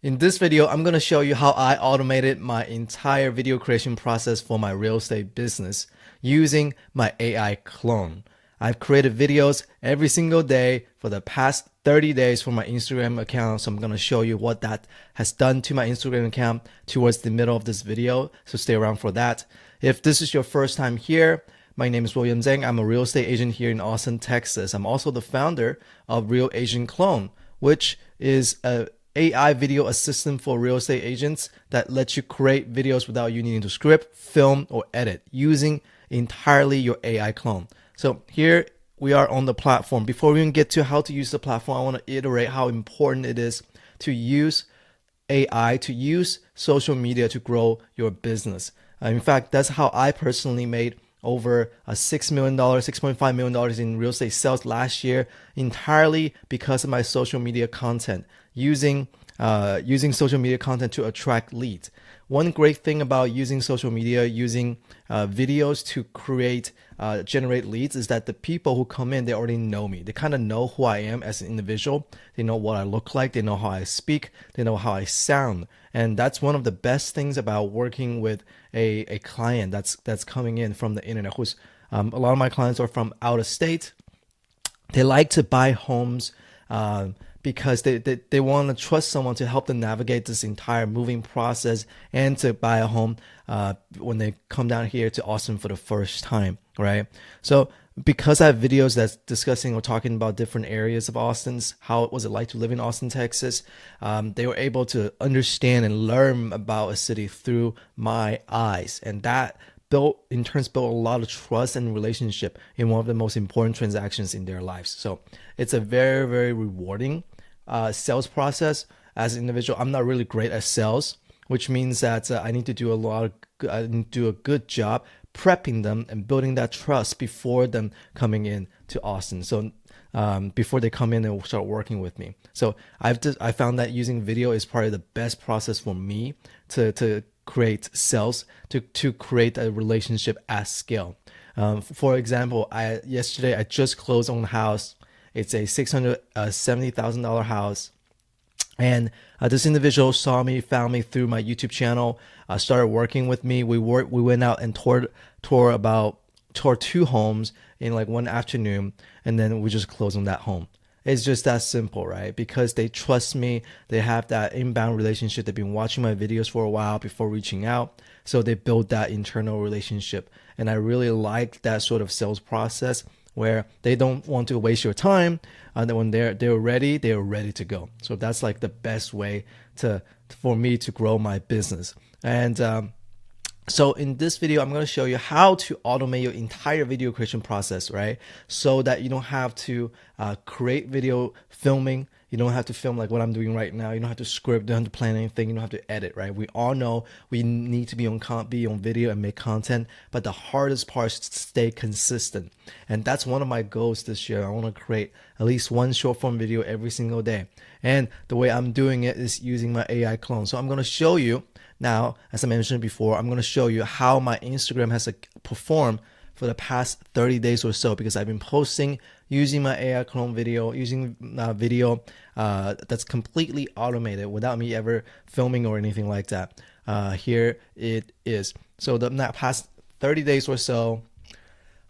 In this video, I'm going to show you how I automated my entire video creation process for my real estate business using my AI clone. I've created videos every single day for the past 30 days for my Instagram account. So I'm going to show you what that has done to my Instagram account towards the middle of this video. So stay around for that. If this is your first time here, my name is William Zhang. I'm a real estate agent here in Austin, Texas. I'm also the founder of RealAgentClone, which is a AI video assistant for real estate agents that lets you create videos without you needing to script, film, or edit using entirely your AI clone. So here we are on the platform. Before we even get to how to use the platform, I want to iterate how important it is to use AI, to use social media to grow your business. In fact, that's how I personally made over $6 million, $6.5 million in real estate sales last year, entirely because of my social media content, using social media content to attract leads. One great thing about using social media, using videos to generate leads is that the people who come in, they already know me. They kind of know who I am as an individual. They know what I look like. They know how I speak. They know how I sound. And that's one of the best things about working with a client that's coming in from the internet. Who's a lot of my clients are from out of state. They like to buy homes because they want to trust someone to help them navigate this entire moving process and to buy a home when they come down here to Austin for the first time, right? So because I have videos that's discussing or talking about different areas of Austin's, how was it like to live in Austin, Texas, they were able to understand and learn about a city through my eyes. And that built a lot of trust and relationship in one of the most important transactions in their lives. So it's a very, very rewarding sales process. As an individual, I'm not really great at sales, which means that I need to do a good job prepping them and building that trust before them coming in to Austin. So before they come in and start working with me. So I found that using video is probably the best process for me to create sales, to create a relationship at scale. For example, yesterday I just closed on a house. It's a $670,000 house. And this individual saw me, found me through my YouTube channel, started working with me. We went out and toured two homes in like one afternoon, and then we just closed on that home. It's just that simple, right? Because they trust me. They have that inbound relationship. They've been watching my videos for a while before reaching out. So they build that internal relationship. And I really like that sort of sales process where they don't want to waste your time. And then when they're ready to go. So that's like the best way for me to grow my business. And so in this video, I'm going to show you how to automate your entire video creation process, right? So that you don't have to create video filming. You don't have to film like what I'm doing right now. You don't have to script, you don't have to plan anything. You don't have to edit, right? We all know we need to be on video and make content, but the hardest part is to stay consistent. And that's one of my goals this year. I want to create at least one short form video every single day. And the way I'm doing it is using my AI clone. So I'm going to show you now, as I mentioned before, I'm going to show you how my Instagram has performed for the past 30 days or so, because I've been posting using my AI clone video, using video that's completely automated without me ever filming or anything like that. Here it is. So that past 30 days or so,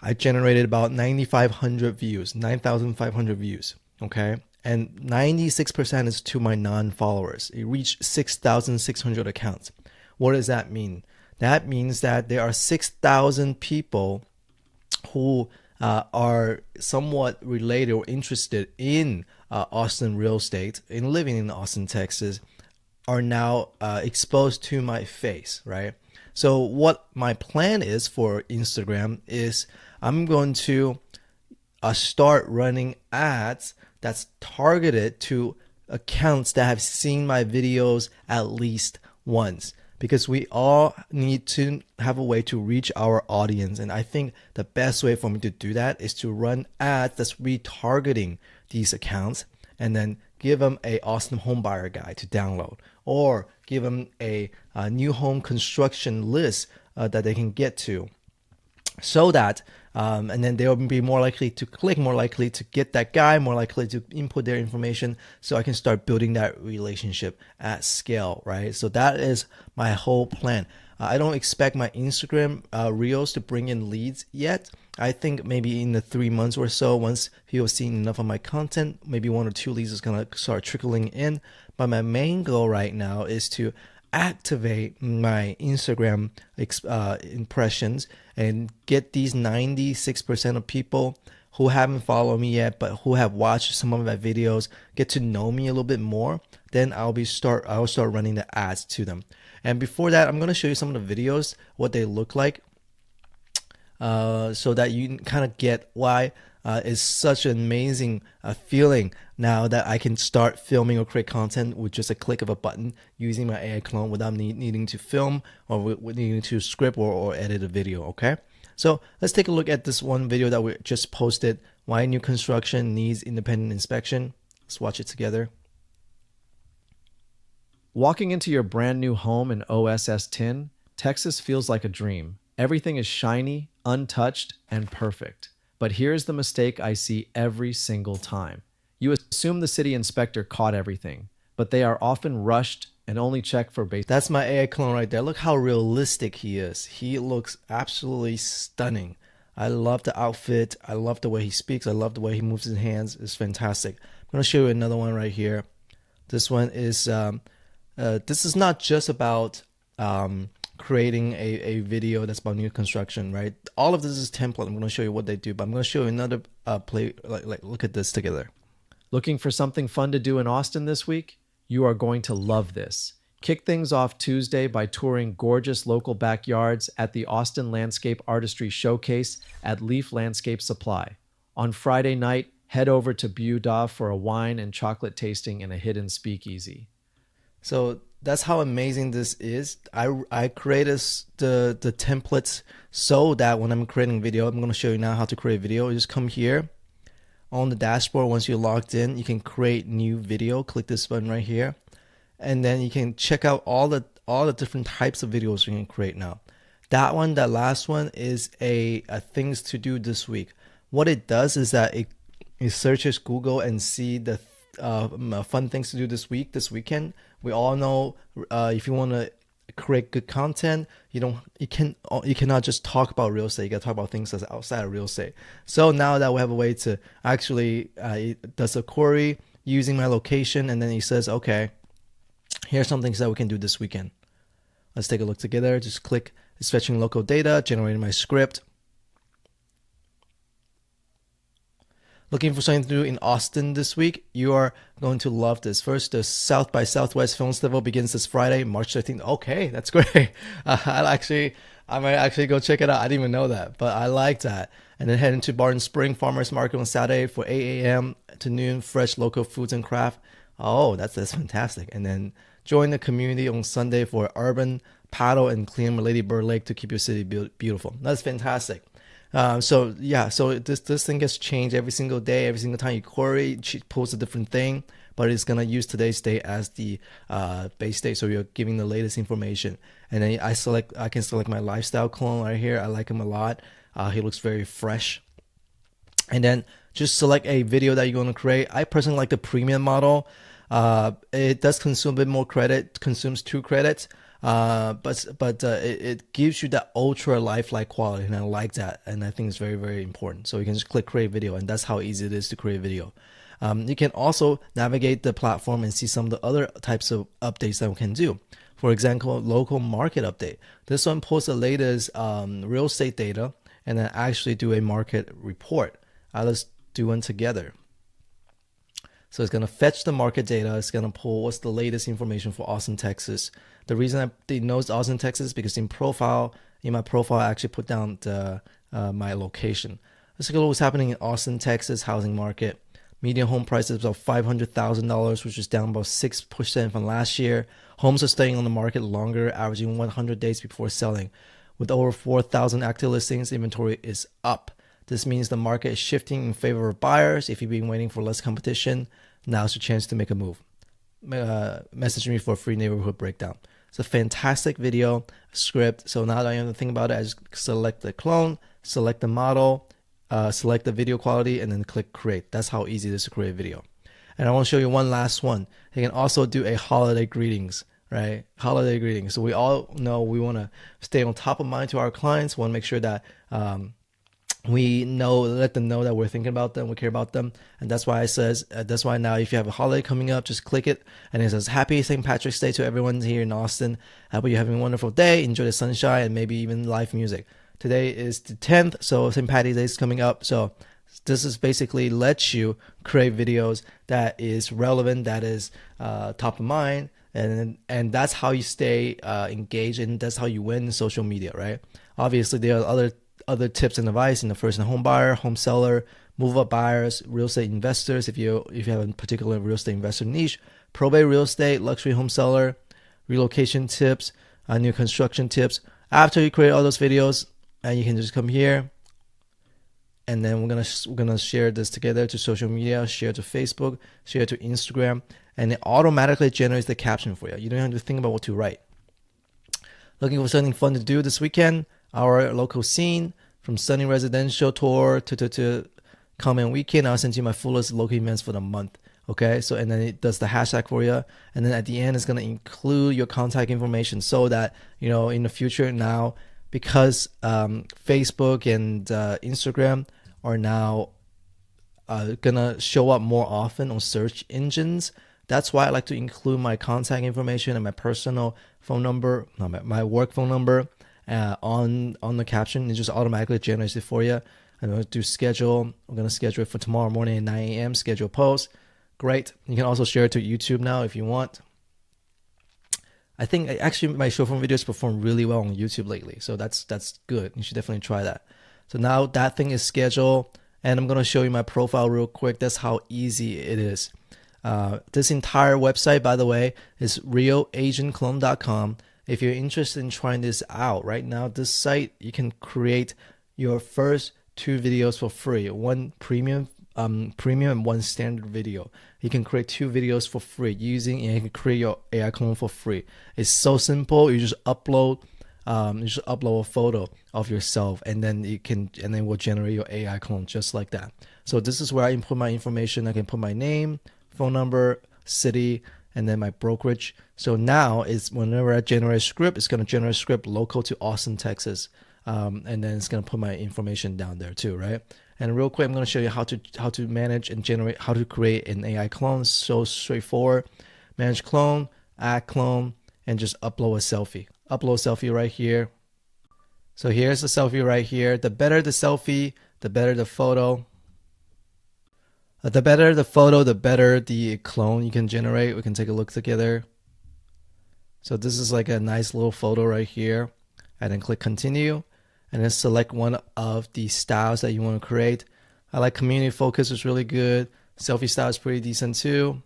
I generated about 9,500 views, 9,500 views, okay? And 96% is to my non-followers. It reached 6,600 accounts. What does that mean? That means that there are 6,000 people who are somewhat related or interested in Austin real estate, in living in Austin, Texas, are now exposed to my face, right? So what my plan is for Instagram is I'm going to start running ads that's targeted to accounts that have seen my videos at least once, because we all need to have a way to reach our audience. And I think the best way for me to do that is to run ads that's retargeting these accounts and then give them a Austin home buyer guide to download, or give them a new home construction list that they can get to, so that And then they'll be more likely to click, more likely to get that guy, more likely to input their information, so I can start building that relationship at scale, right? So that is my whole plan. I don't expect my Instagram reels to bring in leads yet. I think maybe in the 3 months or so, once people see enough of my content, maybe 1 or 2 leads is gonna start trickling in. But my main goal right now is to activate my Instagram impressions and get these 96% of people who haven't followed me yet, but who have watched some of my videos, get to know me a little bit more. Then I'll start running the ads to them. And before that, I'm going to show you some of the videos, what they look like, so that you kind of get why it's such an amazing feeling now that I can start filming or create content with just a click of a button using my AI clone without needing to film or needing to script or edit a video, okay? So let's take a look at this one video that we just posted, why new construction needs independent inspection. Let's watch it together. Walking into your brand new home in OSS 10, Texas feels like a dream. Everything is shiny, untouched, and perfect. But here's the mistake I see every single time. You assume the city inspector caught everything, but they are often rushed and only check for basic. That's my AI clone right there. Look how realistic he is. He looks absolutely stunning. I love the outfit. I love the way he speaks. I love the way he moves his hands. It's fantastic. I'm going to show you another one right here. This one is, this is not just about creating a video that's about new construction, right? All of this is template. I'm going to show you what they do, but I'm going to show you another play. Like look at this together. Looking for something fun to do in Austin this week? You are going to love this. Kick things off Tuesday by touring gorgeous local backyards at the Austin Landscape Artistry Showcase at Leaf Landscape Supply. On Friday night, head over to Buda for a wine and chocolate tasting in a hidden speakeasy. So that's how amazing this is. I created the templates so that when I'm creating video, I'm going to show you now how to create video. You just come here on the dashboard. Once you're logged in, you can create new video. Click this button right here, and then you can check out all the different types of videos you can create now. That last one is a things to do this week. What it does is that it searches Google and see the fun things to do this weekend. We all know if you want to create good content, you cannot just talk about real estate. You got to talk about things that's outside of real estate. So now that we have a way to actually it does a query using my location, and then he says, okay, here's some things that we can do this weekend. Let's take a look together. Just click fetching local data, generating my script. Looking for something to do in Austin this week? You are going to love this. First, the South by Southwest Film Festival begins this Friday, March 13th. Okay, that's great. I might actually go check it out. I didn't even know that, but I like that. And then head into Barton Spring Farmers Market on Saturday for 8 a.m. to noon, fresh local foods and craft. Oh, that's fantastic. And then join the community on Sunday for urban paddle and clean Lady Bird Lake to keep your city beautiful. That's fantastic. So this thing gets changed every single day. Every single time you query, it pulls a different thing, but it's gonna use today's date as the base date, so you're giving the latest information. And then I can select my lifestyle clone right here. I like him a lot. He looks very fresh. And then just select a video that you're gonna create. I personally like the premium model. It does consume a bit more credit, consumes 2 credits. But it gives you that ultra lifelike quality, and I like that, and I think it's very, very important. So you can just click create video, and that's how easy it is to create video. You can also navigate the platform and see some of the other types of updates that we can do. For example, local market update. This one posts the latest real estate data and then actually do a market report. Let's do one together. So it's going to fetch the market data. It's going to pull what's the latest information for Austin, Texas. The reason it knows Austin, Texas, because in my profile, I actually put down my location. Let's look at what's happening in Austin, Texas housing market. Median home price is about $500,000, which is down about 6% from last year. Homes are staying on the market longer, averaging 100 days before selling. With over 4,000 active listings, inventory is up. This means the market is shifting in favor of buyers. If you've been waiting for less competition, now's your chance to make a move. Message me for a free neighborhood breakdown. It's a fantastic video script. So now that I have to think about it, I just select the clone, select the model, select the video quality, and then click create. That's how easy it is to create a video. And I want to show you one last one. You can also do a holiday greetings, right? Holiday greetings. So we all know we want to stay on top of mind to our clients. We want to make sure that we know, let them know that we're thinking about them, we care about them. And that's why it says, that's why now if you have a holiday coming up, just click it and it says happy St. Patrick's Day to everyone here in Austin. I hope you're having a wonderful day. Enjoy the sunshine and maybe even live music. Today is the 10th, so St. Patty's Day is coming up. So this is basically lets you create videos that is relevant, that is top of mind, and that's how you stay engaged, and that's how you win in social media, right? Obviously, there are other tips and advice in the first-time home buyer, home seller, move-up buyers, real estate investors. If you have a particular real estate investor niche, probate real estate, luxury home seller, relocation tips, new construction tips. After you create all those videos, and you can just come here, and then we're gonna share this together to social media, share to Facebook, share to Instagram, and it automatically generates the caption for you. You don't have to think about what to write. Looking for something fun to do this weekend? Our local scene, from sunny residential tour to comment weekend. I'll send you my fullest local events for the month. Okay, so and then it does the hashtag for you, and then at the end it's gonna include your contact information so that in the future now, because Facebook and Instagram are now gonna show up more often on search engines. That's why I like to include my contact information and my personal phone number, my work phone number, on the caption. It just automatically generates it for you. I'm going to do schedule. I'm going to schedule it for tomorrow morning at 9 a.m. Schedule post. Great. You can also share it to YouTube now if you want. I think actually my short form videos perform really well on YouTube lately, so that's good. You should definitely try that. So now that thing is scheduled, and I'm going to show you my profile real quick. That's how easy it is. This entire website, by the way, is RealAgentClone.com. If you're interested in trying this out right now, this site, you can create your first 2 videos for free. One premium and one standard video. You can create 2 videos for free and you can create your AI clone for free. It's so simple. You just upload a photo of yourself, and then it will generate your AI clone just like that. So this is where I input my information. I can put my name, phone number, city, and then my brokerage. So now it's whenever I generate a script, it's going to generate a script local to Austin, Texas. And then it's going to put my information down there too, right? And real quick, I'm going to show you how to manage and generate, how to create an AI clone. So straightforward. Manage clone, add clone, and just upload a selfie. Upload a selfie right here. So here's the selfie right here. The better the selfie, the better the photo. The better the photo, the better the clone you can generate. We can take a look together. So this is like a nice little photo right here. And then click continue. And then select one of the styles that you want to create. I like community focus, is really good. Selfie style is pretty decent too.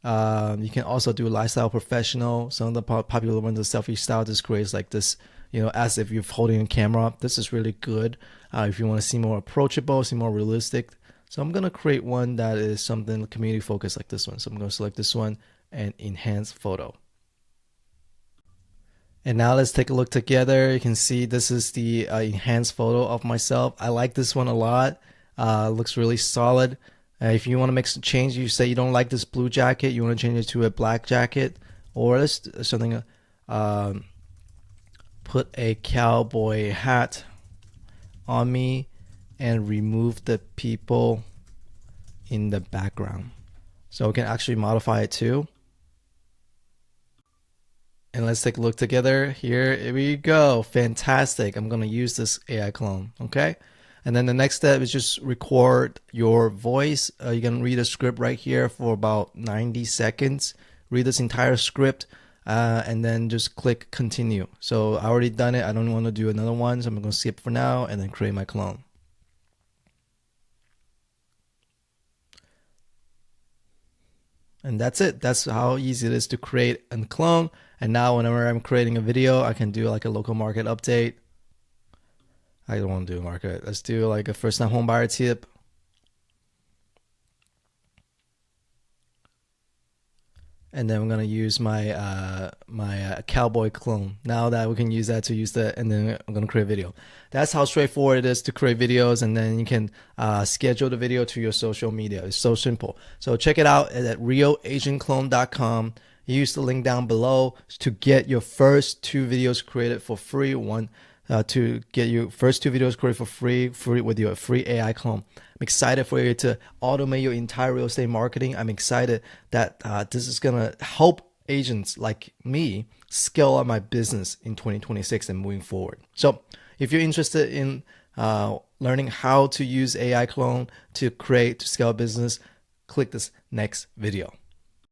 You can also do lifestyle professional. Some of the popular ones, the selfie style just creates like this, as if you're holding a camera. This is really good if you want to see more approachable, see more realistic. So I'm going to create one that is something community focused like this one. So I'm going to select this one and enhance photo. And now let's take a look together. You can see this is the enhanced photo of myself. I like this one a lot. Looks really solid. If you want to make some change, you say you don't like this blue jacket, you want to change it to a black jacket, or let's something. Put a cowboy hat on me and remove the people in the background. So we can actually modify it too. And let's take a look together. Here we go. Fantastic. I'm going to use this AI clone. Okay. And then the next step is just record your voice. You can read a script right here for about 90 seconds. Read this entire script and then just click continue. So I already done it. I don't want to do another one. So I'm going to skip for now and then create my clone. And that's it. That's how easy it is to create and clone. And now whenever I'm creating a video, I can do like a local market update. I don't want to do a market. Let's do like a first-time home buyer tip. and then I'm gonna use my cowboy clone. Now that we can use that to use that, and then I'm gonna create a video. That's how straightforward it is to create videos, and then you can schedule the video to your social media. It's so simple. So check it out at RealAgentClone.com. Use the link down below to get your first 2 videos created for free. To get your first 2 videos created for free with your free AI clone. I'm excited for you to automate your entire real estate marketing. I'm excited that this is gonna help agents like me scale up my business in 2026 and moving forward. So if you're interested in learning how to use AI clone to scale a business, click this next video.